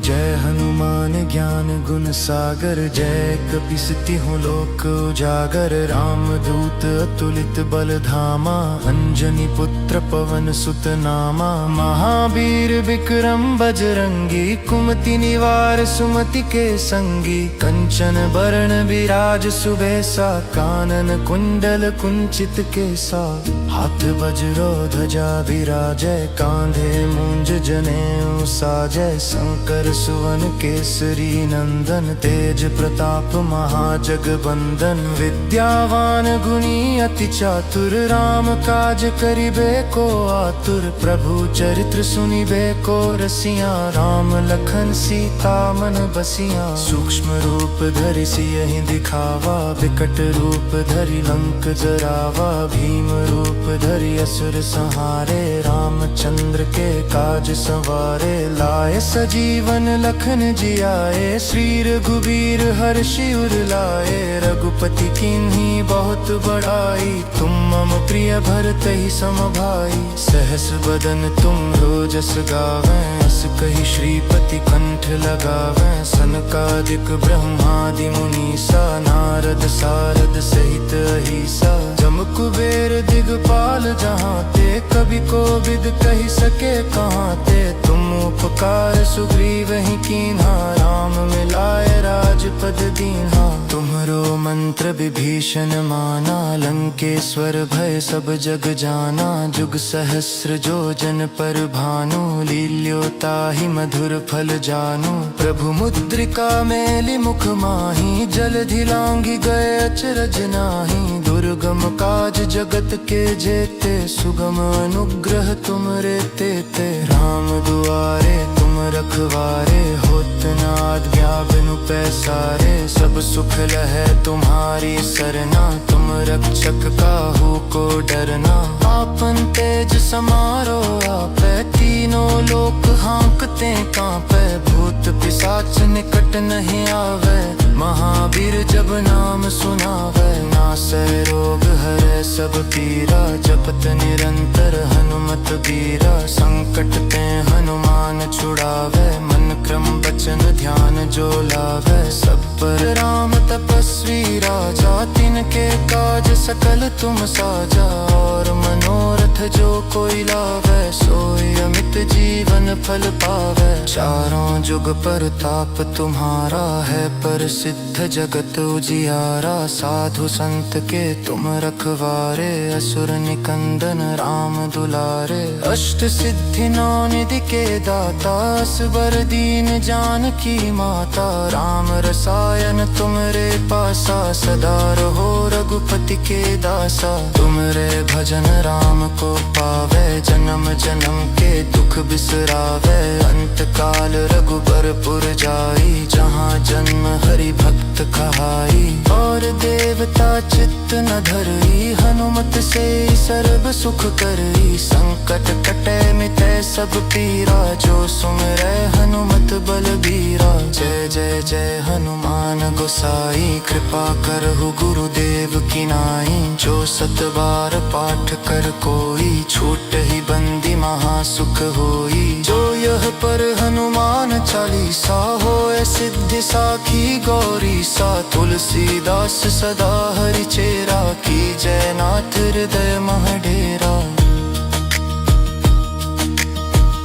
जय हनुमान ज्ञान गुण सागर, जय कपीस तिहुँ लोक उजागर। राम दूत अतुलित बल धामा, अंजनी पुत्र पवन सुत नामा। महावीर विक्रम बजरंगी, कुमति निवार सुमति के संगी। कंचन बरन विराज सुबेसा, कानन कुंडल कुंचित केसा। हाथ वज्रो ध्वजा विराजै, कांधे मूंज जनेऊ साजै। शंकर सुवन केसरी नंदन, तेज प्रताप महाजगबंदन। विद्यावान गुणी अति चातुर, राम काज करिबे को आतुर। प्रभु चरित्र सुनिबे को रसिया, राम लखन सीता मन बसिया। सूक्ष्म रूप धरि सियहि दिखावा, विकट रूप धरि लंक जरावा। भीम रूप धरि असुर संहारे, रामचंद्र के काज संवारे। लाए सजीवन लखन जियाए, श्री रघुबीर हर्षि उर लाए। रघुपति कीन्ही बहुत बड़ाई, तुम मम प्रिय भरतहि सम भाई। सहस बदन तुम रोजस गावें, अस कहि श्रीपति कंठ लगावें। सनकादिक ब्रह्मादि मुनीसा, नारद सारद सहित अहिसा। जम कुबेर दिगपाल जहाँ ते, कवि कोविद कहि सके कहाँ ते। तुम उपकार सुग्रीव ही कीन्हा, राम मिलाए राजपद दीन्हा। तुम्हरो मंत्र विभीषण माना, लंकेश्वर भय सब जग जाना। जुग सहस्र जो जन पर भानु, लील्योताहि मधुर फल जानू। प्रभु मुद्रिका मेलि मुख माही, जलधि लांघि गए अचरज नाही। दुर्गम काज जगत के जेते, सुगम अनुग्रह तुमरे तेते। राम दुआरे तुम रखवारे, होत नाद ब्या बिनु पैसारे। सब सुख लहै तुम्हारी सरना, तुम रक्षक काहू को डरना। आपन तेज समारो आपै, तीनों लोक हाँकते कांपै। भूत पिशाच निकट नहीं आवे, महावीर जब नाम सुनावे। नासै रोग हरै सब पीरा, जपत निरंतर हनुमत बीरा। संकट ते हनुमान छुड़ावे, मन क्रम वचन ध्यान जो लावे। सब पर राम तपस्वी राजा, तिनके काज सकल तुम साजा। और मनोरथ जो कोई लावे, सोई अमित जीवन फल पावे। चारों जुग परताप तुम्हारा है, प्रसिद्ध जगत उजियारा। साधु संत के तुम रखवारे, असुर निकंदन राम दुलारे। अष्ट सिद्धि नौ निधि के दाता, असबर दीन जानकी माता। राम रसायन तुमरे पासा, सदा रहो रघुपति के दासा। तुमरे भजन राम को पावे, जन्म जन्म के दुख बिसरावे। अंत काल रघुबरपुर जाई, जहाँ जन्म हरि भक्त कहाई। और देवता चित्त न धरई, हनुमत से सर्व सुख करई। संकट कटे मिटै सब पीरा, जो सुमिरै हनुमत बलबीरा। जय जय जय हनुमान गोसाई, कृपा करहु गुरुदेव की नाई। जो सत बार पाठ कर कोई, छूट ही बंदी महासुख होई। जो यह पर हनुमान चालीसा, होए सिद्धि साखी गौरी सा। तुलसीदास सदा हरि चेरा, की जय नाथ हृदय मह डेरा।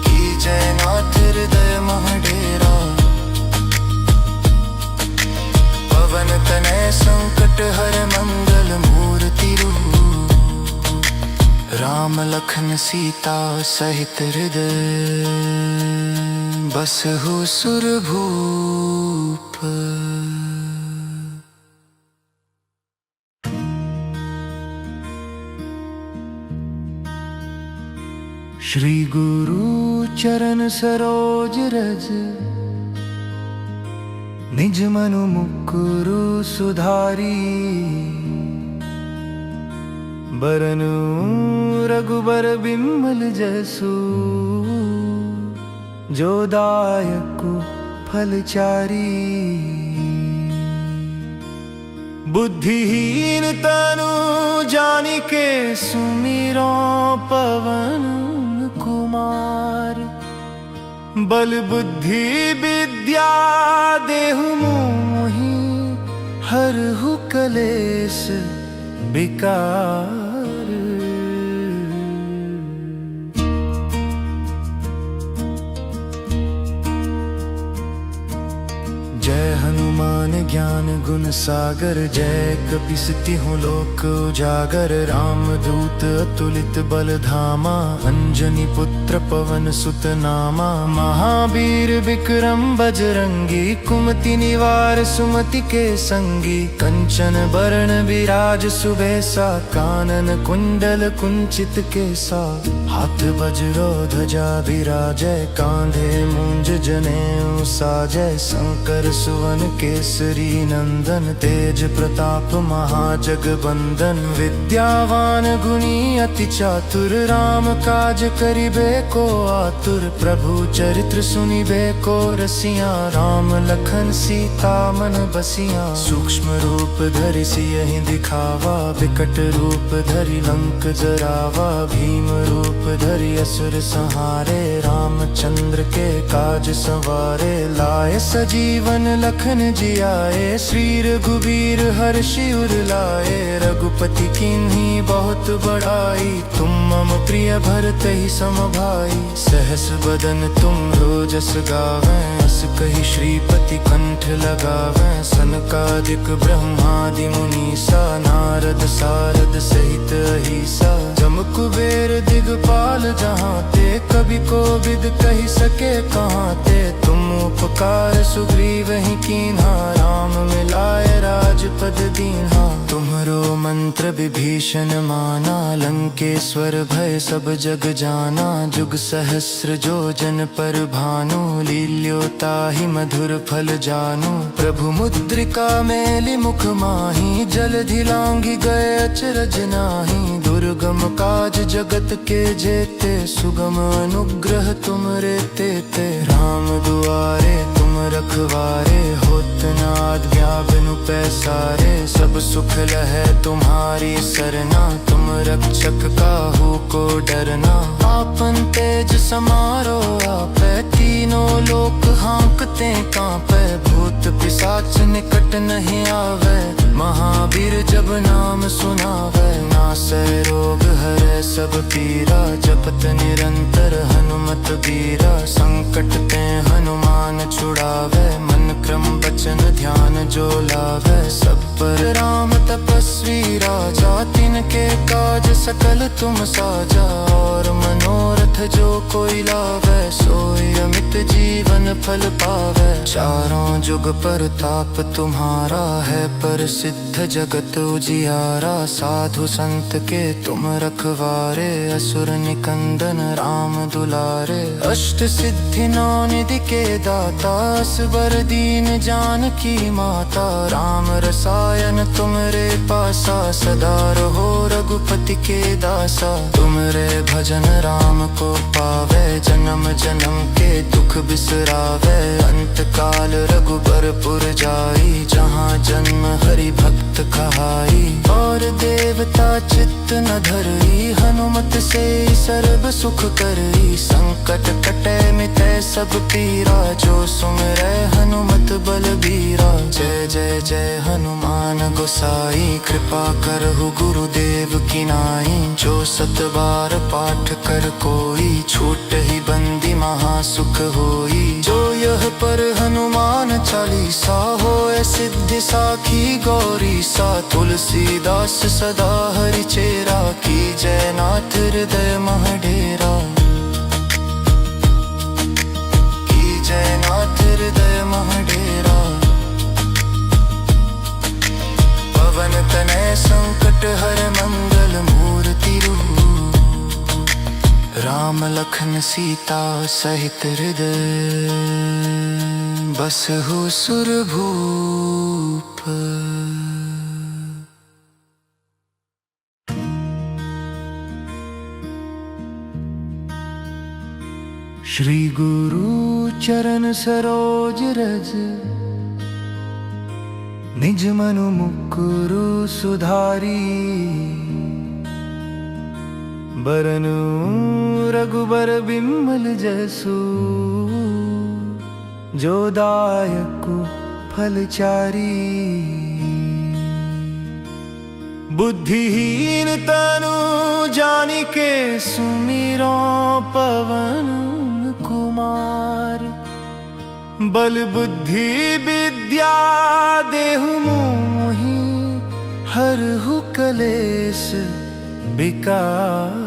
की जय नाथ हृदय मह डेरा। पवन तनय संकट हर मंगल मूर्ति रूप। राम लखन सीता सहित हृदय, बसहु सुरभूप। श्री गुरु चरण सरोज रज, निज मनु मुकुरु सुधारी। बरनु रघुबर बिमल जसु, जो दायक फलचारी। बुद्धिहीन तनु जानिके, सुमिरो पवन कुमार। बल बुद्धि विद्या देहु मोहि, हरहु कलेश विकार। जय हनुमान ज्ञान गुण सागर, जय कपीस तिहुँ लोक उजागर। राम दूत अतुलित बल धामा, अंजनी पुत्र पवन सुत नामा। महावीर विक्रम बजरंगी, कुमति निवार सुमति के संगी। कंचन बरन विराज सुबेसा, कानन कुंडल कुंचित केसा। हाथ वज्रो ध्वजा विराजै, कांधे मूंज जनेऊ साजै। शंकर सुवन केसरी नंदन, तेज प्रताप महाजगबंदन। विद्यावान गुणी अति चातुर, राम काज करिबे को आतुर। प्रभु चरित्र सुनिबे को रसिया, राम लखन सीता मन बसिया। सूक्ष्म रूप धरि सियहि दिखावा, विकट रूप धरि लंक जरावा। भीम रूप धरि असुर संहारे, रामचंद्र के काज संवारे। लाए सजीवन लखन जियाए, श्री रघुबीर हर्षि उर लाए। रघुपति कीन्ही बहुत बड़ाई, तुम मम प्रिय भरतहि सम भाई। सहस बदन तुम रोजस गावें, अस कहि श्रीपति कंठ लगावें। सनकादिक ब्रह्मादि मुनीसा, नारद सारद सहित अहिसा। जम कुबेर दिगपाल जहाँ ते, कवि कोविद कहि सके कहाँ ते। तुम उपकार सुग्रीव ही कीन्हा, राम मिलाए राजपद दीन्हा। तुम्हरो मंत्र विभीषण माना, लंकेश्वर भय सब जग जाना। जुग सहस्र जो जन पर भानु, लील्योताहि मधुर फल जानू। प्रभु मुद्रिका मेलि मुख माही, जलधि लांघि गए अचरज नाही। दुर्गम काज जगत के जेते, सुगम अनुग्रह तुमरे तेते। राम दुआरे तुम रखवारे, होत न आज्ञा बिनु पैसारे। सब सुख लहै तुम्हारी सरना, तुम रक्षक काहू को डरना। आपन तेज समारो आपै, तीनों लोक हाँकते कांपै। भूत पिशाच निकट नहीं आवे, महावीर जब नाम सुनावे। नासै रोग हरै सब पीरा, जपत निरंतर हनुमत बीरा। संकट ते हनुमान छुड़ावे, मन क्रम बचन ध्यान जो लावे। सब पर राम तपस्वी राजा, तिनके काज सकल तुम साजा। और मनोरथ जो कोई लावे, सोई अमित जीवन फल पावे। चारों जुग परताप तुम्हारा है, प्रसिद्ध जगत उजियारा। साधु संत के तुम रखवारे, असुर निकंदन राम दुलारे। अष्ट सिद्धि नौ निधि के दाता, असबर दीन जानकी माता। राम रसायन तुमरे पासा, सदा रहो रघुपति के दासा। तुमरे भजन राम को पावे, जन्म जन्म के दुख बिसरावे। अंत काल रघुबरपुर जाई, जहाँ जन्म हरि भक्त कहाई। और देवता चित्त न धरई, हनुमत से सर्व सुख करई। संकट कटै मिटै सब पीरा, जो सुमिरै हनुमत बलबीरा। जय जय जय हनुमान गोसाई, कृपा करहु गुरुदेव की नाई। जो सत बार पाठ कर कोई, छूटहि बंदी महासुख होई। जो यह पर हनुमान चालीसा, होए सिद्धि साखी गौरी सा। तुलसीदास सदा हरि चेरा, की जय नाथ हृदय मह डेरा। की जय नाथ हृदय मह डेरा। पवन तनय संकट हर मंगल मूर्ति रूप। राम लखन सीता सहित हृदय, बसहु सुरभूप। श्री गुरु चरण सरोज रज, निज मनु मुकुरु सुधारी। बरनु रघुबर बिमल जसु, जो दायकु फलचारी। बुद्धिहीन तनु जानिके, सुमिरो पवन कुमार। बल बुद्धि विद्या देहु मोहि, हरहु कलेश विकार।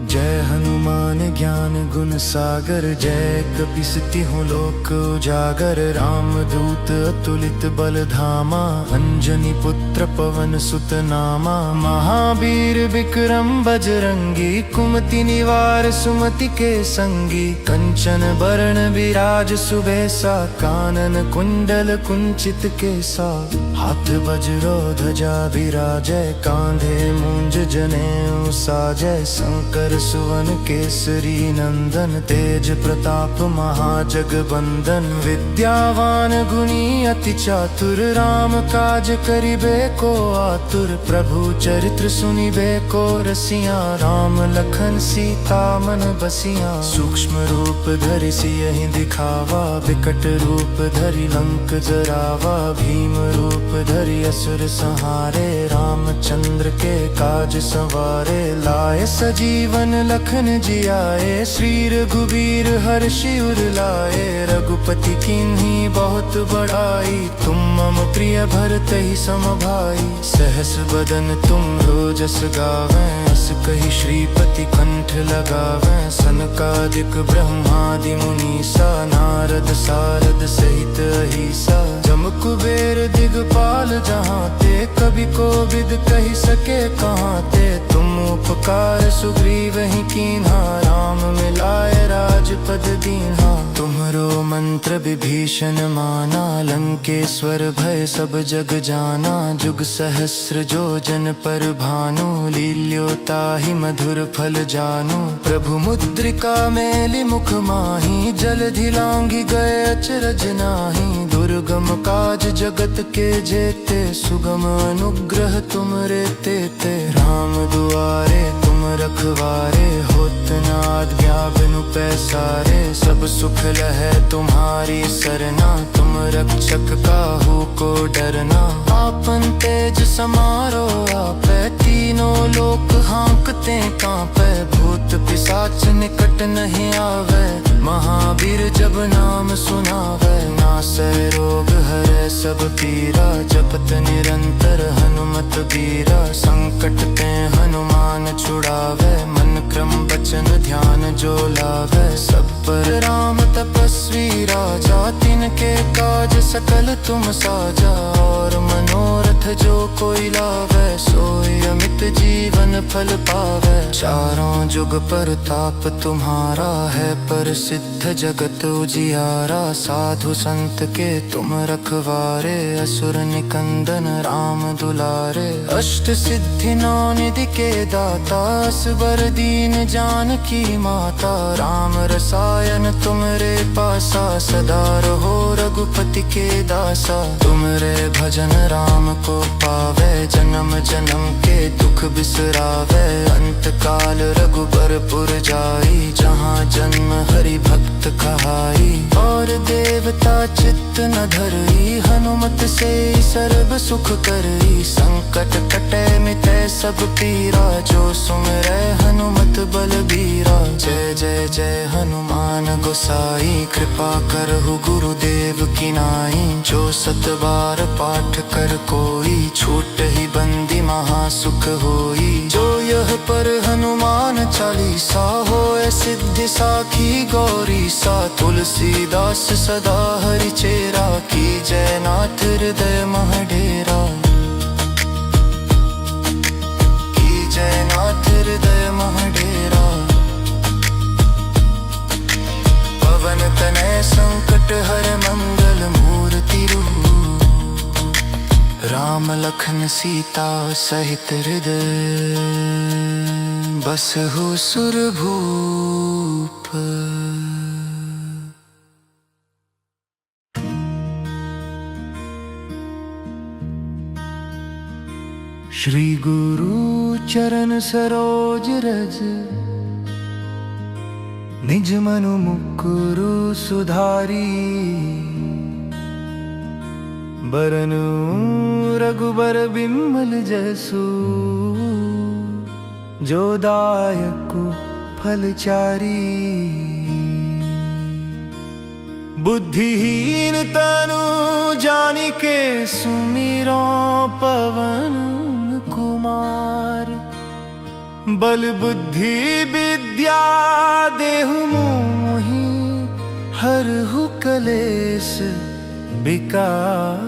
जय हनुमान ज्ञान गुण सागर, जय कपीस तिहुँ लोक उजागर। राम दूत अतुलित बल धामा, अंजनी पुत्र पवन सुत नामा। महावीर विक्रम बजरंगी, कुमति निवार सुमति के संगी। कंचन बरन विराज सुबेसा, कानन कुंडल कुंचित केसा। हाथ वज्रो ध्वजा विराजै, कांधे मूंज जनेऊ साजै। शंकर सुवन केसरी नंदन, तेज प्रताप महाजगबंदन। विद्यावान गुणी अति चातुर, राम काज करिबे को आतुर। प्रभु चरित्र सुनिबे को रसिया, राम लखन सीता मन बसिया। सूक्ष्म रूप धरि सियहि दिखावा, विकट रूप धरि लंक जरावा। भीम रूप रूप धरि असुर संहारे, रामचंद्र के काज संवारे। लाए सजीवन लखन जियाए, श्री रघुबीर हर्षि उर लाए। रघुपति कीन्ही बहुत बड़ाई, तुम मम प्रिय भरतहि सम भाई। सहस बदन तुम रोजस गावें, अस कहि श्रीपति कंठ लगावें। सनकादिक ब्रह्मादि मुनीसा, नारद सारद सहित अहिसा। जम कुबेर दिगपाल जहाँ ते, कवि कोविद कहि सके कहाँ ते। तुम उपकार सुग्रीव ही कीन्हा, राम मिलाए राजपद दीन्हा। तुम्हरो मंत्र विभीषण माना, लंकेश्वर भय सब जग जाना। जुग सहस्र जो जन पर भानु, लील्योताहि मधुर फल जानू। प्रभु मुद्रिका मेलि मुख माही, जलधि लांघि गए अचरज नाही। दुर्गम काज जगत के जेते, सुगम अनुग्रह तुमरे तेते। राम दुआरे तुम रखवारे, होत न आज्ञा बिनु पैसारे। सब सुख लहै तुम्हारी सरना, तुम रक्षक काहू को डरना। आपन तेज समारो आपै, तीनों लोक हाँकते कांपै। भूत पिशाच निकट नहीं आवे, महावीर जब नाम सुनावे। नासै रोग हरै सब पीरा, जपत निरंतर हनुमत बीरा। संकट ते हनुमान छुड़ावे, मन क्रम वचन ध्यान जो लावे। सब पर राम तपस्वी राजा, तिनके काज सकल तुम साजा। और मनोरथ जो कोई लावे, सोई अमित जीवन फल पावे। चारों जुग परताप तुम्हारा है, प्रसिद्ध जगत उजियारा। साधु संत के तुम रखवारे, असुर निकंदन राम दुलारे। अष्ट सिद्धि नौ निधि के दाता, असबर दीन जानकी माता। राम रसायन तुमरे पासा, सदा रहो रघुपति के दासा। तुमरे भजन राम को पावे, जन्म जन्म के दुख बिसरावे। अंत काल रघुबर पुर जाई, जहाँ जन्म हरि भक्त कहाई। और देवता चित्त न धरई, हनुमत से सर्व सुख करई। संकट कटे मिटै सब पीरा, जो सुमिरै हनुमत बलबीरा। जय जय जय हनुमान गोसाई, कृपा करहु गुरुदेव की नाई। जो सत बार पाठ कर कोई, छूट ही बंदी महासुख होई। जो यह पर हनुमान चालीसा, होए सिद्धि साखी गौरी सा। तुलसीदास सदा हरि चेरा, की जय नाथ हृदय मह डेरा। की जय नाथ हृदय मह डेरा। पवन तनय संकट हर मंगल मूर्ति रूप। राम लखन सीता सहित हृदय, बसहु सुरभूप। श्री गुरु चरण सरोज रज, निज मनु मुकुरु सुधारी। बरनु रघुबर बिमल जसु, जो दायकु फलचारी। बुद्धिहीन तनु जानिके, सुमिरो पवन कुमार। बल बुद्धि विद्या देहु मोहि, हरहु कलेश विकार।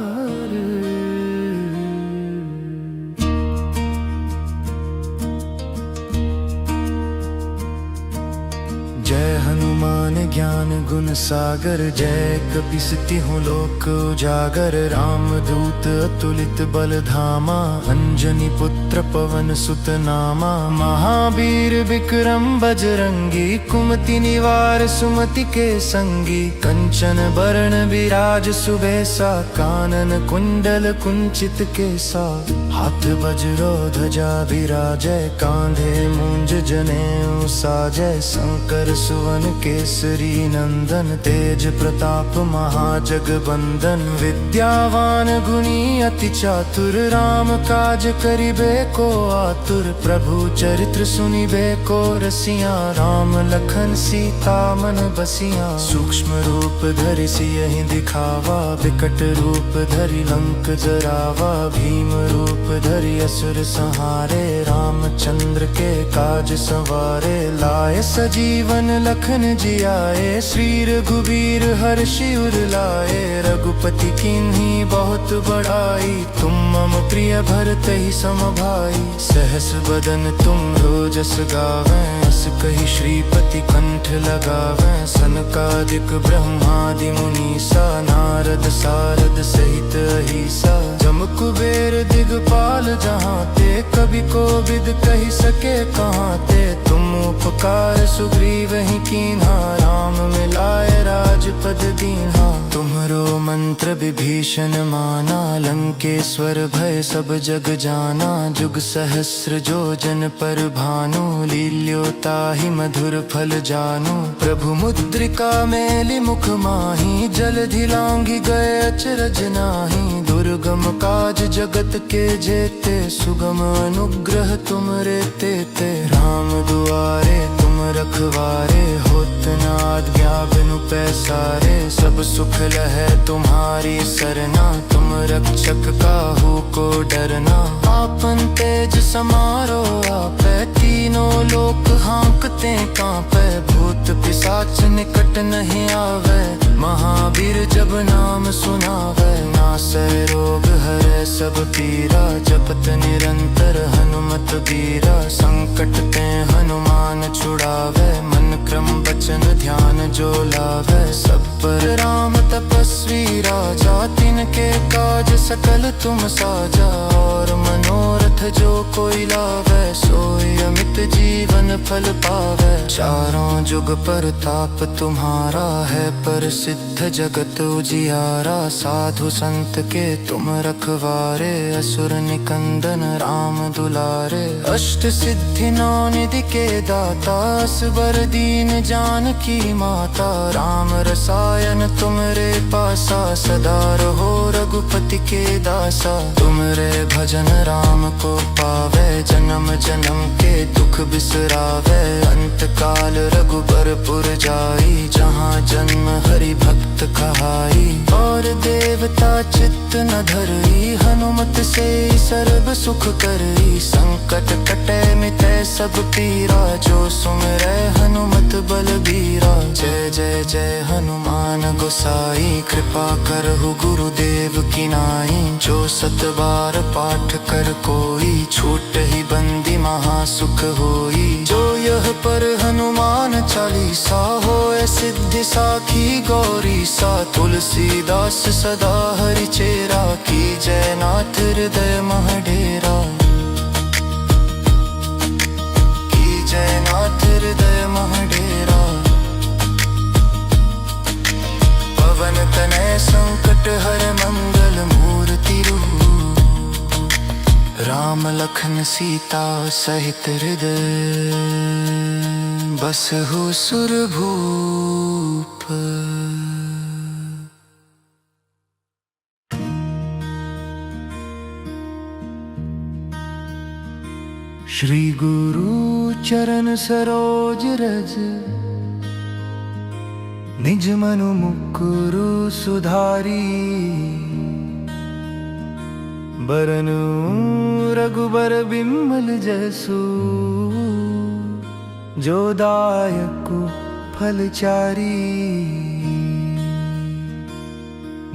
जय हनुमान ज्ञान गुण सागर, जय कपीस तिहुँ लोक उजागर। राम दूत अतुलित बल धामा, अंजनी पुत्र पवन सुत नामा। महावीर विक्रम बजरंगी, कुमति निवार सुमति के संगी। कंचन बरन विराज सुबेसा, कानन कुंडल कुंचित केसा। हाथ वज्रो ध्वजा विराजै, कांधे मूंज जनेऊ साजै। शंकर सुवन केसरी नंदन, तेज प्रताप महाजगबंदन। विद्यावान गुणी अति चातुर, राम काज करिबे को आतुर। प्रभु चरित्र सुनिबे को रसिया, राम लखन सीता मन बसिया। सूक्ष्म रूप धरि सियहि दिखावा, विकट रूप धरि लंक जरावा। भीम रूप धरि असुर संहारे, रामचंद्र के काज संवारे। लाए सजीवन लखन जियाए, श्री रघुबीर हर्षि उर लाए। रघुपति कीन्ही बहुत बड़ाई, तुम मम प्रिय भरतहि सम भाई। सहस बदन तुम रोजस गावें, अस कहि श्रीपति कंठ लगावें। सनकादिक ब्रह्मादि मुनीसा, नारद सारद सहित अहिसा। जम कुबेर दिगपाल जहाँ ते, कवि कोविद कहि सके कहाँ ते। तुम उपकार सुग्रीव ही कीन्हा, राम मिलाए राजपद दीन्हा। तुम्हरो मंत्र विभीषण माना, लंकेश्वर भय सब जग जाना। जुग सहस्र जो जन पर भानु, लील्योताहि मधुर फल जानू। प्रभु मुद्रिका मेलि मुख माही, जलधि लांघि गए अचरज नाही। दुर्गम काज जगत के जेते, सुगम अनुग्रह तुमरे तेते। राम दुआरे तुम रखवारे, होत न आज्ञा बिनु पैसारे। सब सुख लहै तुम्हारी सरना, तुम रक्षक काहू को डरना। आपन तेज समारो आपै, तीनों लोक हाँकते कांपै। भूत पिशाच निकट नहीं आवे, महावीर जब नाम सुनावे। नासै रोग हरै सब पीरा, जपत निरंतर हनुमत बीरा। संकट ते हनुमान छुड़ावे, मन क्रम वचन ध्यान जो लावे। सब पर राम तपस्वी राजा, तिनके काज सकल तुम साजा। और मनोरथ जो कोई लावे, सोई अमित जीवन फल पावे। चारों जुग परताप तुम्हारा है, प्रसिद्ध जगत उजियारा। साधु संत के तुम रखवारे, असुर निकंदन राम दुलारे। अष्ट सिद्धि नौ निधि के दाता, असबर दीन जानकी माता। राम रसायन तुमरे पासा, सदा रहो रघुपति के दासा। तुमरे भजन राम को पावे, जन्म जन्म के दुख बिसरावे। अंत काल रघुबरपुर जाई, जहाँ जन्म हरि भक्त कहाई। और देवता चित्त न धरई, हनुमत से सर्व सुख करई। संकट कटे मिटै सब पीरा, जो सुमिरै हनुमत बलबीरा। जय जय जय हनुमान गोसाई, कृपा करहु गुरुदेव की नाई। जो सत बार पाठ कर कोई, छूटहि बंदी महासुख होई। जो यह पर हनुमान चालीसा, होए सिद्धि साखी गौरी सा। तुलसीदास सदा हरि चेरा, की जय नाथ हृदय मह डेरा। की जय नाथ हृदय मह डेरा। पवन तनय संकट हर मंगल मूर्ति रूप। राम लखन सीता सहित हृदय, बसहु सुरभूप। श्री गुरु चरण सरोज रज, निज मनु मुकुरु सुधारी। बरनु रघुबर बिमल जसु, जो दायकु फलचारी।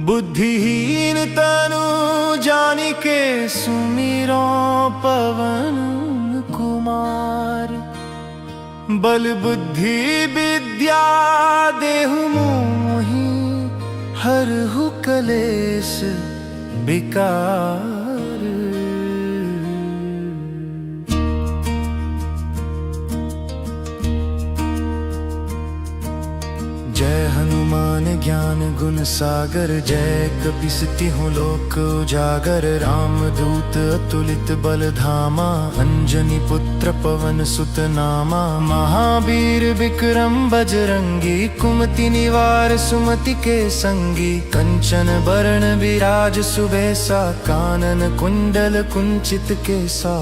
बुद्धिहीन तनु जानिके, सुमिरो पवन कुमार। बल बुद्धि विद्या देहु मोहि, हरहु कलेश विकार। जय हनुमान ज्ञान गुण सागर, जय कपिसति हूँ लोक उजागर। राम दूत अतुलित बल धामा, अंजनी पुत्र पवन सुत नामा। महावीर विक्रम बजरंगी, कुमति निवार सुमति के संगी। कंचन बरण विराज सुबेसा, कानन कुंडल कुंचित केसा।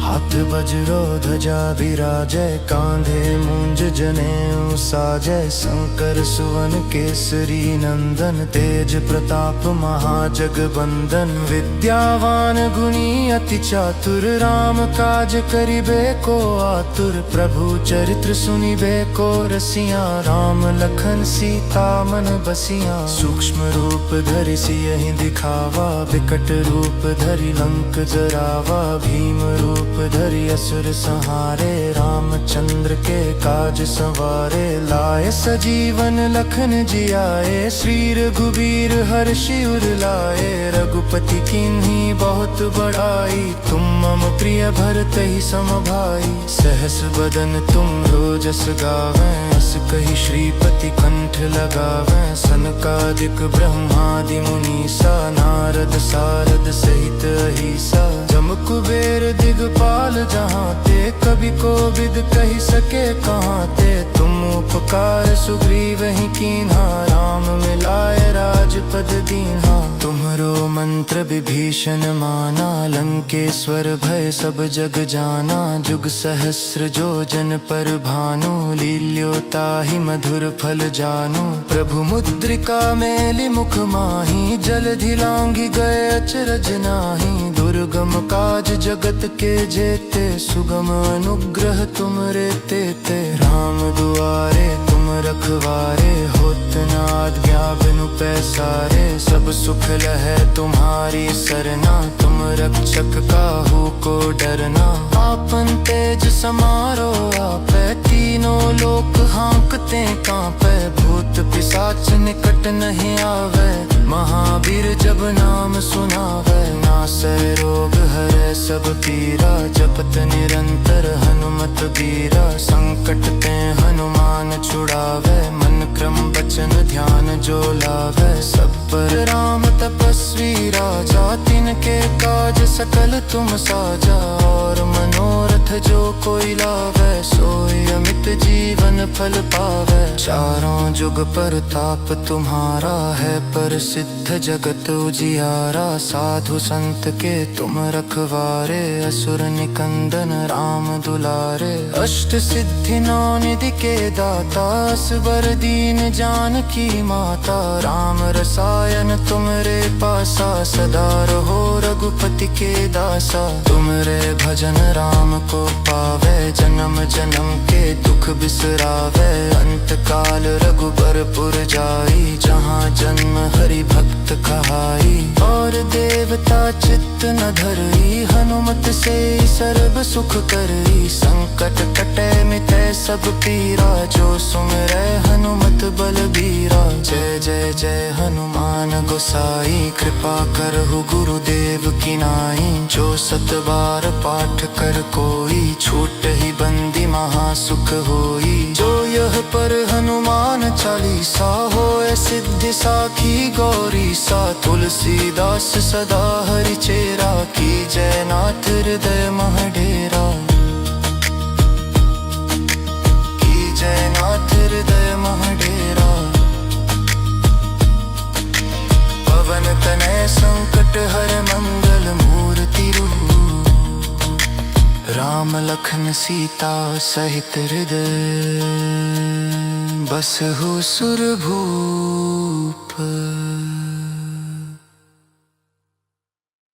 हाथ वज्रो ध्वजा विराजय, कांधे मूंज जनेऊ साजय। शंकर सुवन केसरी नंदन, तेज प्रताप महाजगबंदन। विद्यावान गुणी अति चातुर, राम काज करिबे को आतुर। प्रभु चरित्र सुनिबे को रसिया, राम लखन सीता मन बसिया। सूक्ष्म रूप धरि सियहि दिखावा, विकट रूप धरि लंक जरावा। भीम रूप धरि असुर संहारे, रामचंद्र के काज संवारे। लाए सजीवन लखन जियाए, श्री रघुबीर हर्षि उर लाए। रघुपति कीन्ही बहुत बड़ाई, तुम मम प्रिय भरतहि सम भाई। सहस बदन तुम रोजस गावें, अस कहि श्रीपति कंठ लगावें। सनकादिक ब्रह्मादि मुनीसा, नारद सारद सहित अहिसा। जम कुबेर दिगपाल जहाँ ते, कवि कोविद कहि सके कहाँ ते। तुम उपकार सुग्रीव ही कीन्हा, राम मिलाए राजपद दीन्हा। तुम्हरो मंत्र विभीषण माना, लंकेश्वर भय सब जग जाना। जुग सहस्र जो जन पर भानु, लील्योताहि मधुर फल जानू। प्रभु मुद्रिका मेलि मुख माही, जलधि लांघि गए अचरज नाही। दुर्गम काज जगत के जेते, सुगम अनुग्रह तुमरे तेते। राम दुआरे तुम रखवारे, होत न आज्ञा बिनु पैसारे। सब सुख लहै तुम्हारी सरना, तुम रक्षक काहू को डरना। आपन तेज समारो आपै, तीनों लोक हाँकते कांपै। भूत पिशाच निकट नहीं आवे, महावीर जब नाम सुनावे। नासै रोग हरै सब पीरा, जपत निरंतर हनुमत बीरा। संकट ते हनुमान छुड़ावे, मन क्रम बचन ध्यान जो लावे। सब पर राम तपस्वी राजा, तिनके काज सकल तुम साजा। और मनोरथ जो कोई लावे, सोई अमित जीवन फल पावे। चारों जुग परताप तुम्हारा है, प्रसिद्ध जगत उजियारा। साधु संत के तुम रखवारे, असुर निकंदन राम दुलारे। अष्ट सिद्धि नौ निधि के दाता, असबर दीन जानकी माता। राम रसायन तुमरे पासा, सदा रहो रघुपति के दासा। तुमरे भजन राम को पावे, जन्म जन्म के दुख बिसरावे। अंत काल रघुबरपुर जाई, जहाँ जन्म हरि भक्त कहाई। और देवता चित्त न धरई, हनुमत से सर्व सुख करई। संकट कटै मिटै सब पीरा, जो सुमिरै हनुमत बलबीरा। जय जय जय हनुमान गोसाई, कृपा करहु गुरुदेव की नाई। जो सत बार पाठ कर कोई, छूट ही बंदी महासुख होई। जो यह पर हनुमान चालीसा, होए सिद्धि साखी गौरी सा। तुलसीदास सदा हरि चेरा, की जय नाथ हृदय मह डेरा। की जय नाथ हृदय मह डेरा। पवन तनय संकट हर मंगल मूर्ति रूप। राम लखन सीता सहित हृदय, बसहु सुरभूप।